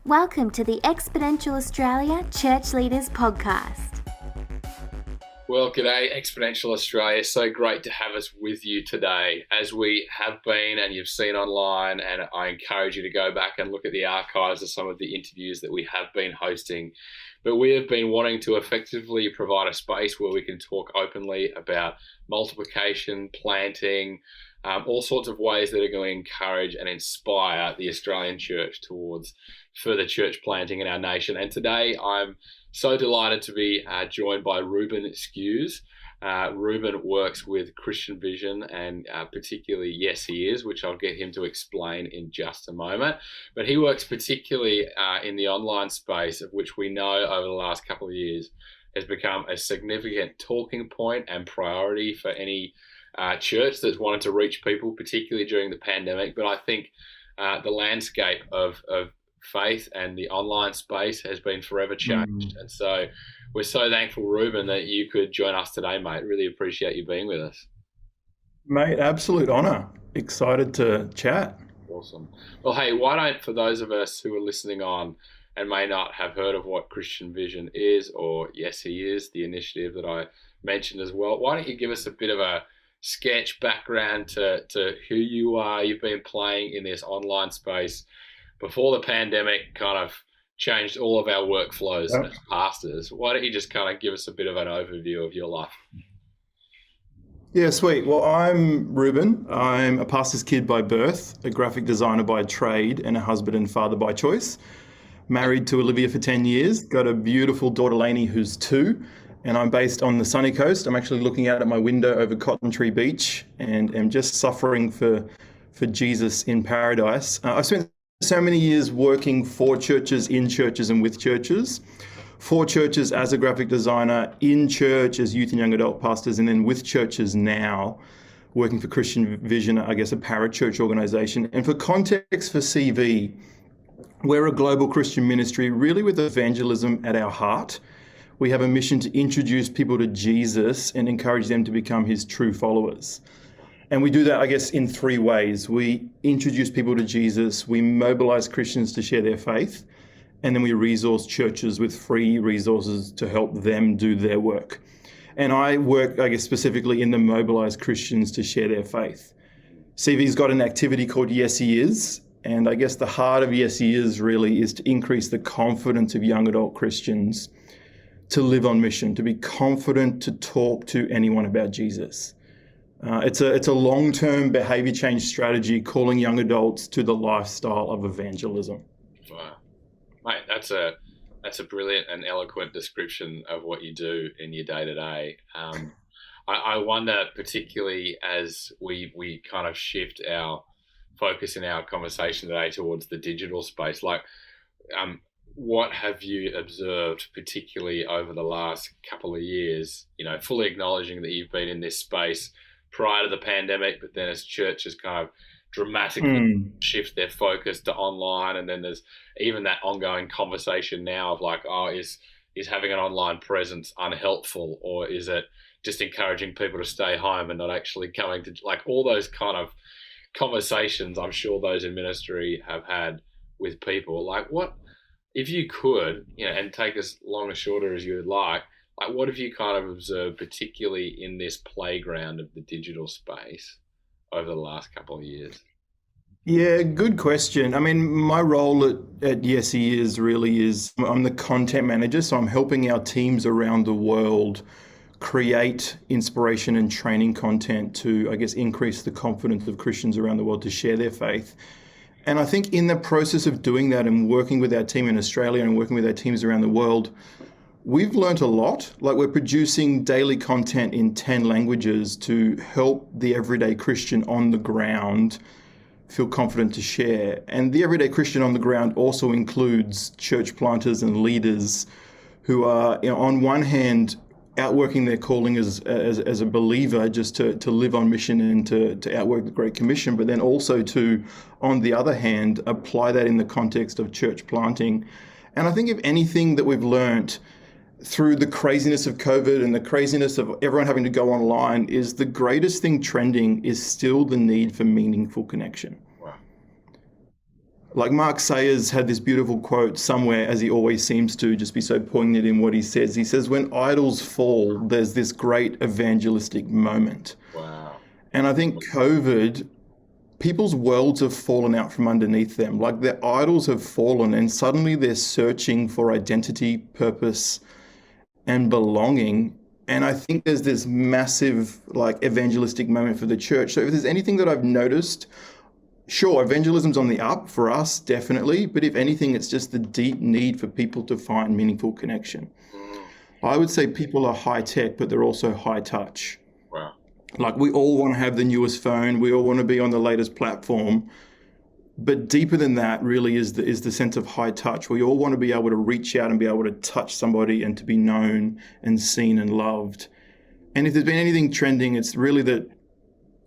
Welcome to the Exponential Australia Church Leaders Podcast. Well, g'day, Exponential Australia. So great to have us with you today, as we have been and you've seen online, and I encourage you to go back and look at the archives of some of the interviews that we have been hosting. But we have been wanting to effectively provide a space where we can talk openly about multiplication, planting, all sorts of ways that are going to encourage and inspire the Australian church towards further church planting in our nation. And today I'm so delighted to be joined by Reuben Skewes. Reuben works with Christian Vision and particularly yesHEis, which I'll get him to explain in just a moment. But he works particularly in the online space, of which we know over the last couple of years has become a significant talking point and priority for any church that's wanted to reach people, particularly during the pandemic. But I think the landscape of faith and the online space has been forever changed. And so we're so thankful, Reuben, that you could join us today, mate. Really appreciate you being with us. Mate, absolute honour. Excited to chat. Awesome. Well, hey, why don't, for those of us who are listening on and may not have heard of what Christian Vision is, or yesHEis, the initiative that I mentioned as well, why don't you give us a bit of a sketch background to who you are? You've been playing in this online space before the pandemic kind of changed all of our workflows as pastors. Why don't you just kind of give us a bit of an overview of your life? Yeah, sweet. Well, I'm Reuben. I'm a pastor's kid by birth, a graphic designer by trade, and a husband and father by choice. Married to Olivia for 10 years, got a beautiful daughter Lainey who's 2, and I'm based on the sunny coast. I'm actually looking out at my window over Cotton Tree Beach and am just suffering for Jesus in paradise. I've spent so many years working for churches, in churches, and with churches. For churches as a graphic designer, in church as youth and young adult pastors, and then with churches now, working for Christian Vision, I guess a parachurch organization. And for context for CV, we're a global Christian ministry, really with evangelism at our heart. We have a mission to introduce people to Jesus and encourage them to become his true followers. And we do that, I guess, in 3 ways. We introduce people to Jesus, we mobilize Christians to share their faith, and then we resource churches with free resources to help them do their work. And I work, I guess, specifically in the mobilize Christians to share their faith. CV's got an activity called yesHEis, and I guess the heart of yesHEis really is to increase the confidence of young adult Christians to live on mission, to be confident to talk to anyone about Jesus. It's a long-term behavior change strategy calling young adults to the lifestyle of evangelism. Wow. Mate, that's a brilliant and eloquent description of what you do in your day-to-day. I wonder, particularly as we kind of shift our focus in our conversation today towards the digital space, what have you observed, particularly over the last couple of years, fully acknowledging that you've been in this space prior to the pandemic, but then as churches kind of dramatically shift their focus to online, and then there's even that ongoing conversation now of is having an online presence unhelpful, or is it just encouraging people to stay home and not actually coming to, all those kind of conversations I'm sure those in ministry have had with people. What, if you could, and take as long or shorter as you would like, what have you kind of observed, particularly in this playground of the digital space over the last couple of years? Yeah, good question. I mean, my role at yesHEis really is, I'm the content manager, so I'm helping our teams around the world create inspiration and training content to, I guess, increase the confidence of Christians around the world to share their faith. And I think in the process of doing that and working with our team in Australia and working with our teams around the world, we've learned a lot. We're producing daily content in 10 languages to help the everyday Christian on the ground feel confident to share. And the everyday Christian on the ground also includes church planters and leaders who are, on one hand, outworking their calling as a believer, just to live on mission and to outwork the Great Commission, but then also to, on the other hand, apply that in the context of church planting. And I think if anything that we've learned through the craziness of COVID and the craziness of everyone having to go online is the greatest thing trending is still the need for meaningful connection. Wow. Like Mark Sayers had this beautiful quote somewhere, as he always seems to, just be so poignant in what he says. He says, when idols fall, there's this great evangelistic moment. Wow. And I think COVID, people's worlds have fallen out from underneath them. Like their idols have fallen and suddenly they're searching for identity, purpose, and belonging. And I think there's this massive like evangelistic moment for the church. So if there's anything that I've noticed, sure, evangelism's on the up for us, definitely. But if anything, it's just the deep need for people to find meaningful connection. I would say people are high tech, but they're also high touch. Wow. Like we all want to have the newest phone. We all want to be on the latest platform. But deeper than that really is the sense of high touch. We all want to be able to reach out and be able to touch somebody and to be known and seen and loved. And if there's been anything trending, it's really that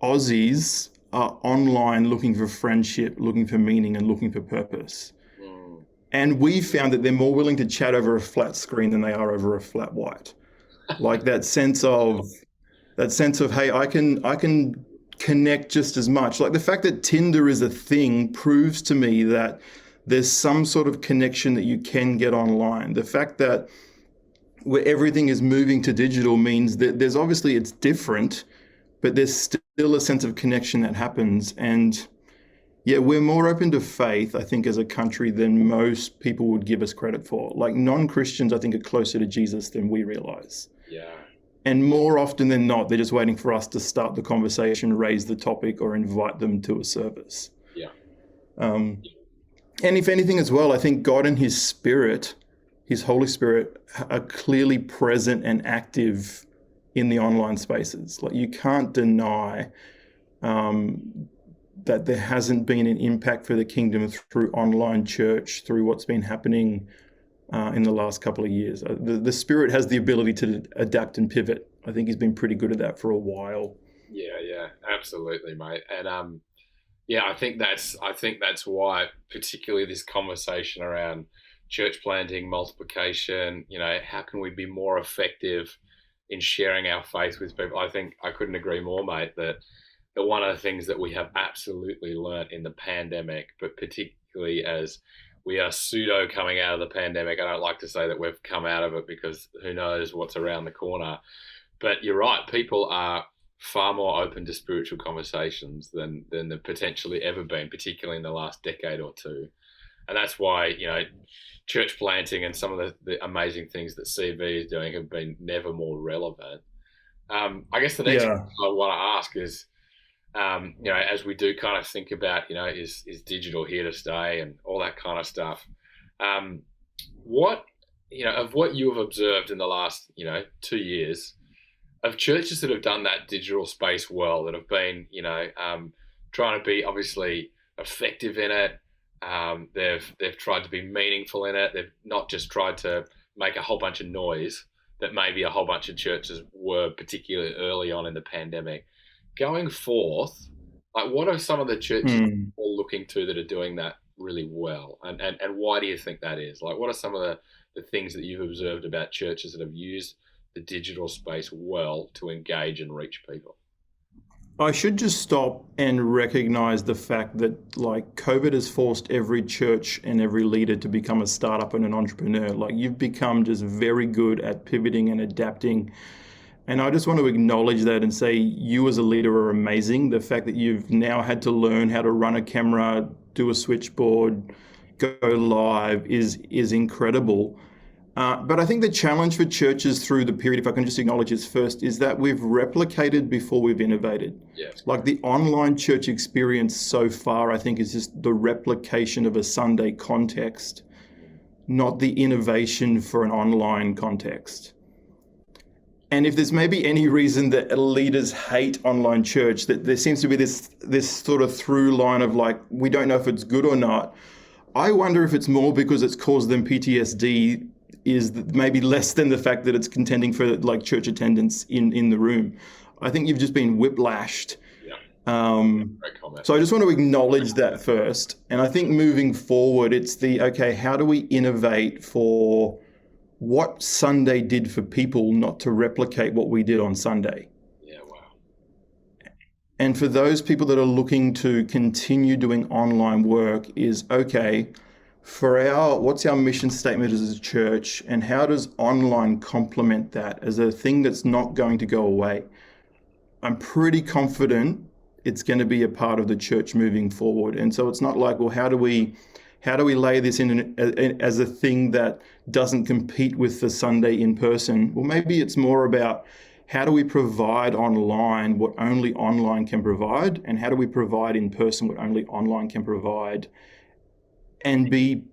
Aussies are online looking for friendship, looking for meaning, and looking for purpose. And we found that they're more willing to chat over a flat screen than they are over a flat white. Like that sense of, hey, I can connect just as much. Like the fact that Tinder is a thing proves to me that there's some sort of connection that you can get online. The fact that where everything is moving to digital means that there's obviously it's different, but there's still a sense of connection that happens. And yeah, we're more open to faith, I think, as a country than most people would give us credit for. Like non-Christians, I think, are closer to Jesus than we realize. Yeah. And more often than not, they're just waiting for us to start the conversation, raise the topic, or invite them to a service. Yeah. And if anything as well, I think God and his Spirit, his Holy Spirit, are clearly present and active in the online spaces. Like you can't deny that there hasn't been an impact for the kingdom through online church, through what's been happening in the last couple of years. The Spirit has the ability to adapt and pivot. I think he's been pretty good at that for a while. Yeah, absolutely, mate. And I think that's why, particularly this conversation around church planting, multiplication, how can we be more effective in sharing our faith with people? I think I couldn't agree more, mate, that one of the things that we have absolutely learnt in the pandemic, but particularly as we are pseudo coming out of the pandemic, I don't like to say that we've come out of it because who knows what's around the corner. But you're right, people are far more open to spiritual conversations than they've potentially ever been, particularly in the last decade or two. And that's why, church planting and some of the amazing things that CV is doing have been never more relevant. I guess the next thing I want to ask is, as we do kind of think about, is digital here to stay and all that kind of stuff, what you have observed in the last, 2 years of churches that have done that digital space well, that have been, trying to be obviously effective in it. They've tried to be meaningful in it. They've not just tried to make a whole bunch of noise that maybe a whole bunch of churches were particularly early on in the pandemic. Going forth, like what are some of the churches we're looking to that are doing that really well? And why do you think that is? Like what are some of the things that you've observed about churches that have used the digital space well to engage and reach people? I should just stop and recognize the fact that like COVID has forced every church and every leader to become a startup and an entrepreneur. Like you've become just very good at pivoting and adapting. And I just want to acknowledge that and say you as a leader are amazing. The fact that you've now had to learn how to run a camera, do a switchboard, go live is incredible. But I think the challenge for churches through the period, if I can just acknowledge this first, is that we've replicated before we've innovated. Yes. Like the online church experience so far, I think is just the replication of a Sunday context, not the innovation for an online context. And if there's maybe any reason that leaders hate online church, that there seems to be this sort of through line of like, we don't know if it's good or not. I wonder if it's more because it's caused them PTSD is maybe less than the fact that it's contending for like church attendance in the room. I think you've just been whiplashed. Great comment. So I just want to acknowledge that first. And I think moving forward, it's how do we innovate for what Sunday did for people, not to replicate what we did on Sunday? Yeah, wow. And for those people that are looking to continue doing online work is, okay, what's our mission statement as a church, and how does online complement that as a thing that's not going to go away? I'm pretty confident it's going to be a part of the church moving forward. And so it's not like, well, how do we lay this in as a thing that doesn't compete with the Sunday in person? Well, maybe it's more about how do we provide online what only online can provide, and how do we provide in person what only online can provide, and be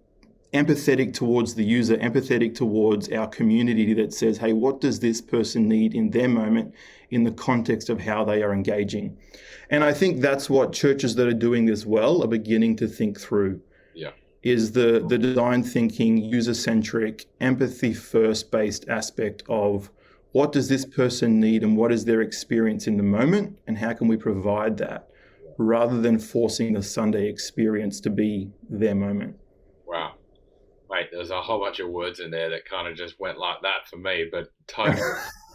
empathetic towards the user, empathetic towards our community that says, hey, what does this person need in their moment in the context of how they are engaging? And I think that's what churches that are doing this well are beginning to think through. Yeah. Is the design thinking, user-centric, empathy-first based aspect of what does this person need and what is their experience in the moment, and how can we provide that, rather than forcing the Sunday experience to be their moment. Wow. Mate, there's a whole bunch of words in there that kind of just went like that for me, but totally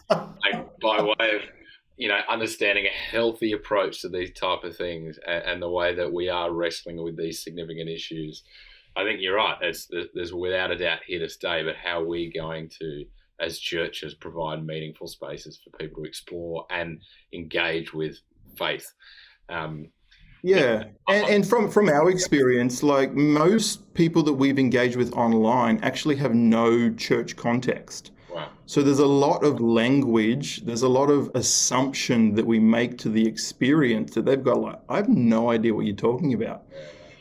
by way of, understanding a healthy approach to these type of things and the way that we are wrestling with these significant issues. I think you're right. There's without a doubt here to stay, but how are we going to, as churches, provide meaningful spaces for people to explore and engage with faith? Yeah, and from our experience, like most people that we've engaged with online actually have no church context. Wow. So there's a lot of language, there's a lot of assumption that we make to the experience that they've got like, I have no idea what you're talking about.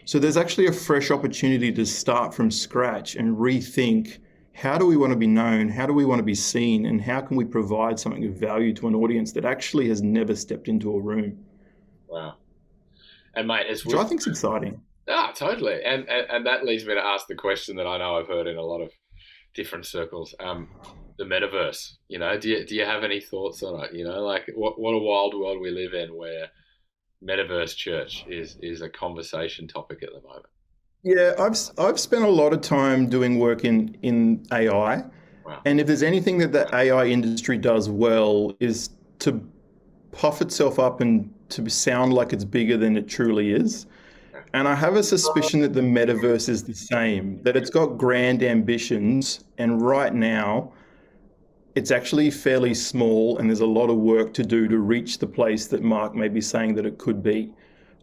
So there's actually a fresh opportunity to start from scratch and rethink, how do we want to be known? How do we want to be seen? And how can we provide something of value to an audience that actually has never stepped into a room? Wow. And mate, which I think is exciting. Totally. And that leads me to ask the question that I know I've heard in a lot of different circles. The Metaverse, do you have any thoughts on it? Like what a wild world we live in where Metaverse church is a conversation topic at the moment. Yeah, I've spent a lot of time doing work in AI. Wow. And if there's anything that the AI industry does well is to puff itself up and to sound like it's bigger than it truly is. And I have a suspicion that the Metaverse is the same, that it's got grand ambitions, and right now it's actually fairly small, and there's a lot of work to do to reach the place that Mark may be saying that it could be.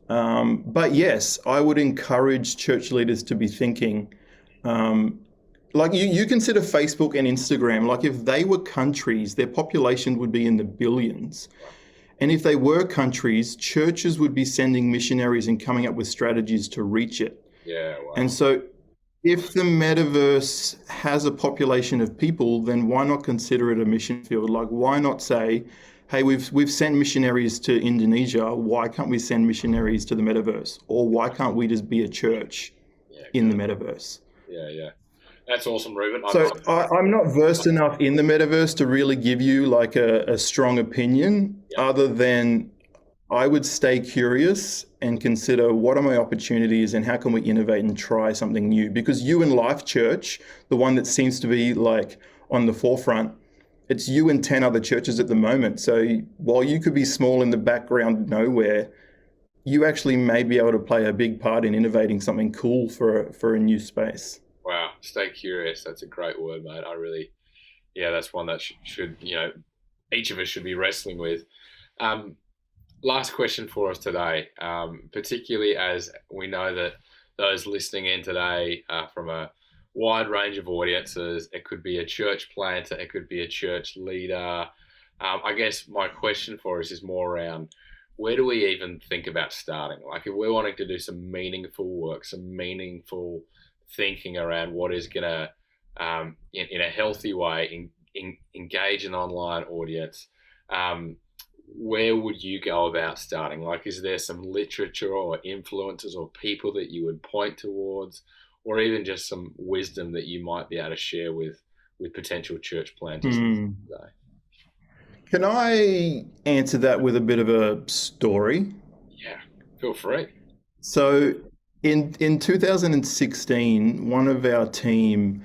But yes, I would encourage church leaders to be thinking, like you consider Facebook and Instagram, like if they were countries, their population would be in the billions. And if they were countries, churches would be sending missionaries and coming up with strategies to reach it. Yeah. Wow. And so if the Metaverse has a population of people, then why not consider it a mission field? Like, why not say, hey, we've sent missionaries to Indonesia. Why can't we send missionaries to the Metaverse? Or why can't we just be a church in the Metaverse? Yeah. That's awesome, Reuben. So I'm not versed enough in the Metaverse to really give you like a strong opinion, other than I would stay curious and consider what are my opportunities and how can we innovate and try something new. Because you and Life Church, the one that seems to be like on the forefront, it's you and 10 other churches at the moment. So while you could be small in the background nowhere, you actually may be able to play a big part in innovating something cool for a new space. Wow. Stay curious. That's a great word, mate. That's one that should, each of us should be wrestling with. Last question for us today, particularly as we know that those listening in today from a wide range of audiences, it could be a church planter, it could be a church leader. I guess my question for us is more around, where do we even think about starting? Like if we're wanting to do some meaningful work, some meaningful thinking around what is going to, in a healthy way, engage an online audience, where would you go about starting? Like, is there some literature or influences or people that you would point towards, or even just some wisdom that you might be able to share with potential church planters today? Can I answer that with a bit of a story? Yeah, feel free. So in 2016, one of our team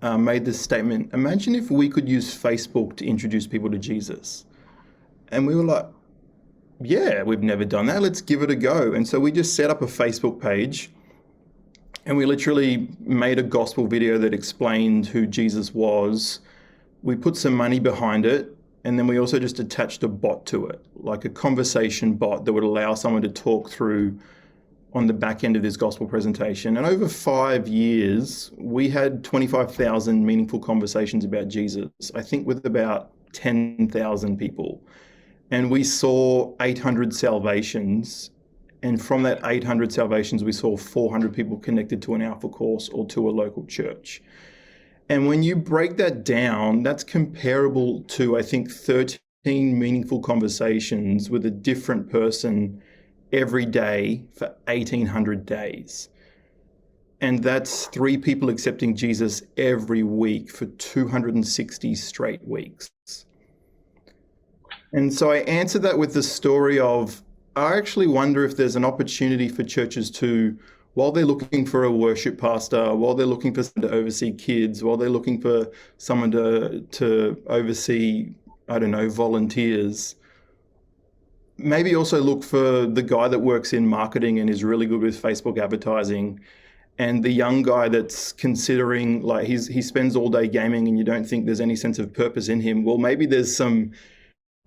made this statement, imagine if we could use Facebook to introduce people to Jesus. And we were like, yeah, we've never done that. Let's give it a go. And so we just set up a Facebook page and we literally made a gospel video that explained who Jesus was. We put some money behind it. And then we also just attached a bot to it, like a conversation bot that would allow someone to talk through on the back end of this gospel presentation. And over 5 years, we had 25,000 meaningful conversations about Jesus, I think with about 10,000 people. And we saw 800 salvations. And from that 800 salvations, we saw 400 people connected to an Alpha course or to a local church. And when you break that down, that's comparable to, I think, 13 meaningful conversations with a different person every day for 1,800 days. And that's 3 people accepting Jesus every week for 260 straight weeks. And so I answered that with the story of, I actually wonder if there's an opportunity for churches to, while they're looking for a worship pastor, while they're looking for someone to oversee kids, while they're looking for someone to oversee, I don't know, volunteers, maybe also look for the guy that works in marketing and is really good with Facebook advertising, and the young guy that's considering, like, he spends all day gaming and you don't think there's any sense of purpose in him. Well, maybe there's some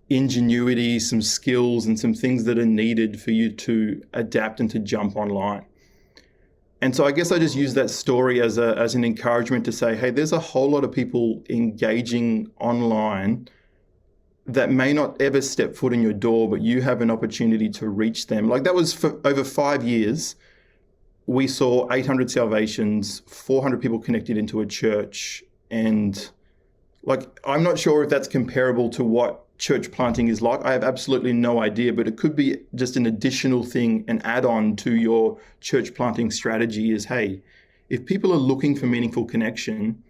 ingenuity, some skills, and some things that are needed for you to adapt and to jump online. And so I guess I just use that story as an encouragement to say, hey, there's a whole lot of people engaging online that may not ever step foot in your door, but you have an opportunity to reach them. Like, that was for over 5 years. We saw 800 salvations, 400 people connected into a church. And like, I'm not sure if that's comparable to what church planting is like. I have absolutely no idea, but it could be just an additional thing, an add-on to your church planting strategy is, hey, if people are looking for meaningful connection,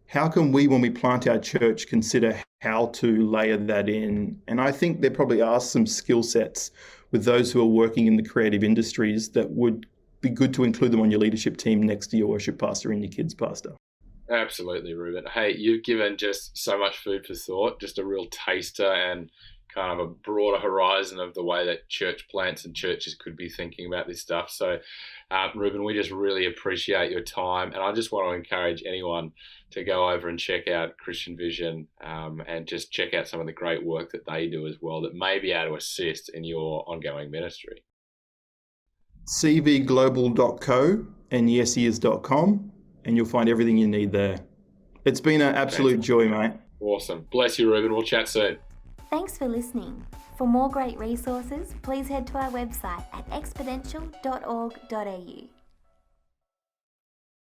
how can we, when we plant our church, consider how to layer that in? And I think there probably are some skill sets with those who are working in the creative industries that would be good to include them on your leadership team next to your worship pastor and your kids pastor. Absolutely, Reuben. Hey, you've given just so much food for thought, just a real taster and kind of a broader horizon of the way that church plants and churches could be thinking about this stuff. So, Reuben, we just really appreciate your time. And I just want to encourage anyone to go over and check out Christian Vision and just check out some of the great work that they do as well that may be able to assist in your ongoing ministry. cvglobal.co and yesHEis.com. And you'll find everything you need there. It's been an absolute joy, mate. Awesome. Bless you, Reuben. We'll chat soon. Thanks for listening. For more great resources, please head to our website at exponential.org.au.